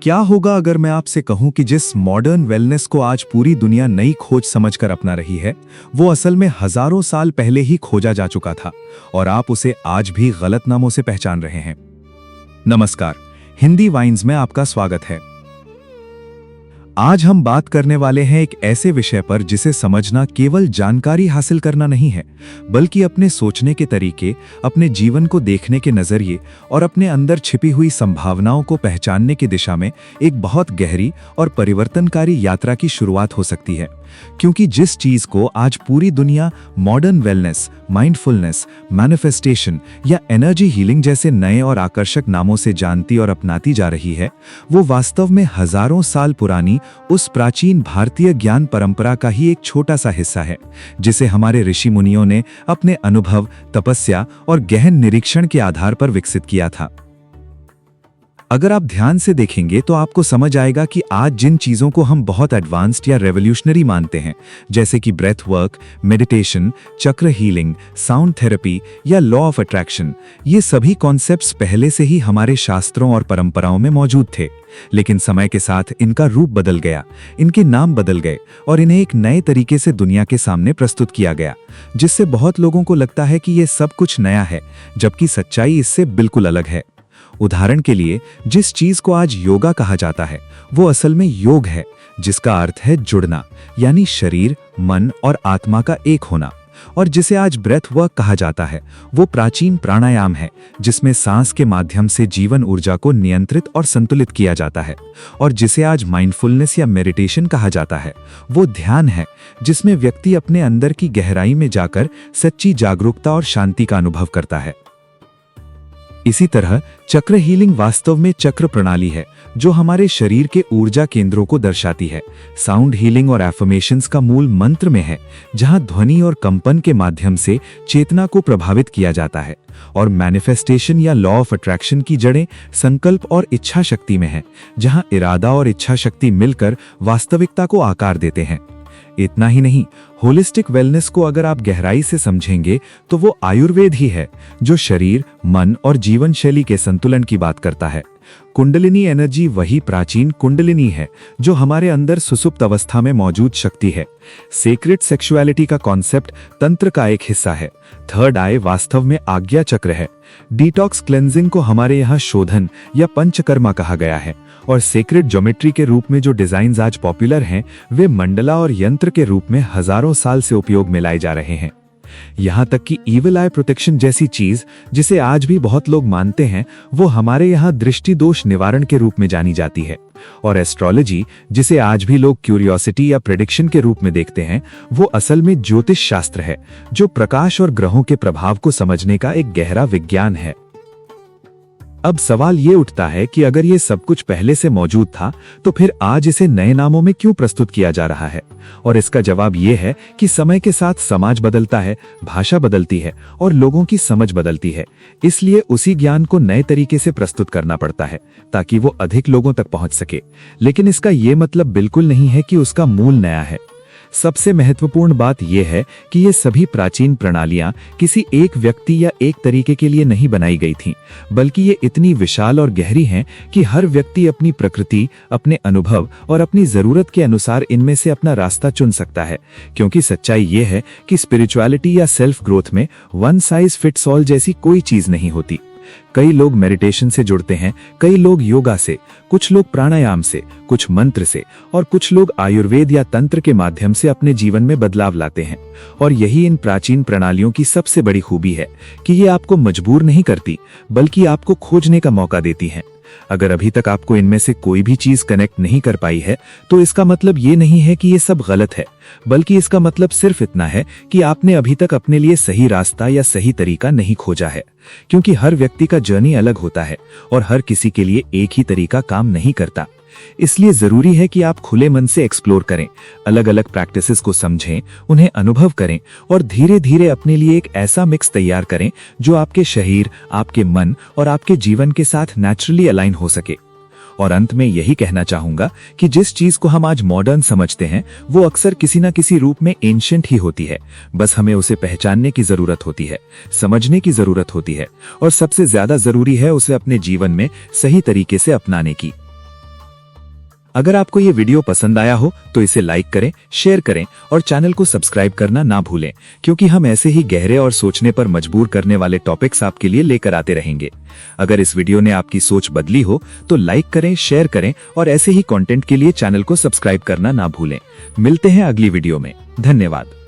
क्या होगा अगर मैं आपसे कहूं कि जिस मॉडर्न वेलनेस को आज पूरी दुनिया नई खोज समझकर अपना रही है, वो असल में हजारों साल पहले ही खोजा जा चुका था और आप उसे आज भी गलत नामों से पहचान रहे हैं। नमस्कार, हिंदी वाइन्स में आपका स्वागत है। आज हम बात करने वाले हैं एक ऐसे विषय पर जिसे समझना केवल जानकारी हासिल करना नहीं है, बल्कि अपने सोचने के तरीके, अपने जीवन को देखने के नजरिए और अपने अंदर छिपी हुई संभावनाओं को पहचानने की दिशा में एक बहुत गहरी और परिवर्तनकारी यात्रा की शुरुआत हो सकती है। क्योंकि जिस चीज को आज पूरी दुनिया मॉडर्न वेलनेस, माइंडफुलनेस, मैनिफेस्टेशन या एनर्जी हीलिंग जैसे नए और आकर्षक नामों से जानती और अपनाती जा रही है, वो वास्तव में हजारों साल पुरानी उस प्राचीन भारतीय ज्ञान परंपरा का ही एक छोटा सा हिस्सा है, जिसे हमारे ऋषि मुनियों ने अपने अनुभव, तपस्या और गहन निरीक्षण के आधार पर विकसित किया था। अगर आप ध्यान से देखेंगे तो आपको समझ आएगा कि आज जिन चीजों को हम बहुत एडवांस्ड या रेवोल्यूशनरी मानते हैं, जैसे कि ब्रेथ वर्क, मेडिटेशन, चक्र हीलिंग, साउंड थेरेपी या लॉ ऑफ अट्रैक्शन, ये सभी कॉन्सेप्ट्स पहले से ही हमारे शास्त्रों और परंपराओं में मौजूद थे। लेकिन समय के साथ इनका रूप बदल गया, इनके नाम बदल गए और इन्हें एक नए तरीके से दुनिया के सामने प्रस्तुत किया गया, जिससे बहुत लोगों को लगता है कि ये सब कुछ नया है, जबकि सच्चाई इससे बिल्कुल अलग है। उदाहरण के लिए, जिस चीज को आज योगा कहा जाता है, वो असल में योग है, जिसका अर्थ है जुड़ना, यानी शरीर, मन और आत्मा का एक होना। और जिसे आज ब्रेथ वर्क कहा जाता है, वो प्राचीन प्राणायाम है, जिसमें सांस के माध्यम से जीवन ऊर्जा को नियंत्रित और संतुलित किया जाता है। और जिसे आज माइंडफुलनेस या मेडिटेशन कहा जाता है, वो ध्यान है, जिसमें व्यक्ति अपने अंदर की गहराई में जाकर सच्ची जागरूकता और शांति का अनुभव करता है। इसी तरह चक्र हीलिंग वास्तव में चक्र प्रणाली है, जो हमारे शरीर के ऊर्जा केंद्रों को दर्शाती है। साउंड हीलिंग और एफर्मेशंस का मूल मंत्र में है, जहां ध्वनि और कंपन के माध्यम से चेतना को प्रभावित किया जाता है। और मैनिफेस्टेशन या लॉ ऑफ अट्रैक्शन की जड़ें संकल्प और इच्छा शक्ति में है, जहां इरादा और इच्छा शक्ति मिलकर वास्तविकता को आकार देते हैं। इतना ही नहीं, होलिस्टिक वेलनेस को अगर आप गहराई से समझेंगे तो वो आयुर्वेद ही है, जो शरीर, मन और जीवन शैली के संतुलन की बात करता है। कुंडलिनी एनर्जी वही प्राचीन कुंडलिनी है, जो हमारे अंदर सुसुप्त अवस्था में मौजूद शक्ति है। सेक्रेड सेक्सुअलिटी का कॉन्सेप्ट तंत्र का एक हिस्सा है। थर्ड आई वास्तव में आज्ञा चक्र है। डिटॉक्स क्लेंजिंग को हमारे यहाँ शोधन या पंचकर्मा कहा गया है। और सेक्रेड ज्योमेट्री के रूप में जो डिजाइन्स आज पॉपुलर हैं, वे मंडला और यंत्र के रूप में हजारों साल से उपयोग में लाए जा रहे हैं। यहाँ तक कि इविल आई प्रोटेक्शन जैसी चीज, जिसे आज भी बहुत लोग मानते हैं, वो हमारे यहाँ दृष्टि दोष निवारण के रूप में जानी जाती है। और एस्ट्रोलॉजी, जिसे आज भी लोग क्यूरियोसिटी या प्रेडिक्शन के रूप में देखते हैं, वो असल में ज्योतिष शास्त्र है, जो प्रकाश और ग्रहों के प्रभाव को समझने का एक गहरा विज्ञान है। अब सवाल ये उठता है कि अगर ये सब कुछ पहले से मौजूद था, तो फिर आज इसे नए नामों में क्यों प्रस्तुत किया जा रहा है? और इसका जवाब ये है कि समय के साथ समाज बदलता है, भाषा बदलती है और लोगों की समझ बदलती है। इसलिए उसी ज्ञान को नए तरीके से प्रस्तुत करना पड़ता है, ताकि वो अधिक लोगों तक पहुंच सके। लेकिन इसका ये मतलब बिल्कुल नहीं है कि उसका मूल नया है। सबसे महत्वपूर्ण बात यह है कि ये सभी प्राचीन प्रणालियां किसी एक व्यक्ति या एक तरीके के लिए नहीं बनाई गई थीं, बल्कि ये इतनी विशाल और गहरी हैं कि हर व्यक्ति अपनी प्रकृति, अपने अनुभव और अपनी जरूरत के अनुसार इनमें से अपना रास्ता चुन सकता है। क्योंकि सच्चाई ये है कि स्पिरिचुअलिटी या सेल्फ ग्रोथ में वन साइज फिट्स ऑल जैसी कोई चीज नहीं होती। कई लोग मेडिटेशन से जुड़ते हैं, कई लोग योगा से, कुछ लोग प्राणायाम से, कुछ मंत्र से और कुछ लोग आयुर्वेद या तंत्र के माध्यम से अपने जीवन में बदलाव लाते हैं। और यही इन प्राचीन प्रणालियों की सबसे बड़ी खूबी है कि ये आपको मजबूर नहीं करती, बल्कि आपको खोजने का मौका देती हैं। अगर अभी तक आपको इनमें से कोई भी चीज कनेक्ट नहीं कर पाई है, तो इसका मतलब ये नहीं है कि ये सब गलत है, बल्कि इसका मतलब सिर्फ इतना है कि आपने अभी तक अपने लिए सही रास्ता या सही तरीका नहीं खोजा है। क्योंकि हर व्यक्ति का जर्नी अलग होता है और हर किसी के लिए एक ही तरीका काम नहीं करता। इसलिए जरूरी है कि आप खुले मन से एक्सप्लोर करें, अलग अलग प्रैक्टिसेस को समझें, उन्हें अनुभव करें और धीरे धीरे अपने लिए एक ऐसा मिक्स तैयार करें जो आपके शरीर, आपके मन और आपके जीवन के साथ नेचुरली अलाइन हो सके। और अंत में यही कहना चाहूंगा कि जिस चीज को हम आज मॉडर्न समझते हैं, वो अक्सर किसी न किसी रूप में एंशिएंट ही होती है। बस हमें उसे पहचानने की जरूरत होती है, समझने की जरूरत होती है और सबसे ज्यादा जरूरी है उसे अपने जीवन में सही तरीके से अपनाने की। अगर आपको ये वीडियो पसंद आया हो तो इसे लाइक करें, शेयर करें और चैनल को सब्सक्राइब करना ना भूलें, क्योंकि हम ऐसे ही गहरे और सोचने पर मजबूर करने वाले टॉपिक्स आपके लिए लेकर आते रहेंगे। अगर इस वीडियो ने आपकी सोच बदली हो तो लाइक करें, शेयर करें और ऐसे ही कंटेंट के लिए चैनल को सब्सक्राइब करना ना भूलें। मिलते हैं अगली वीडियो में। धन्यवाद।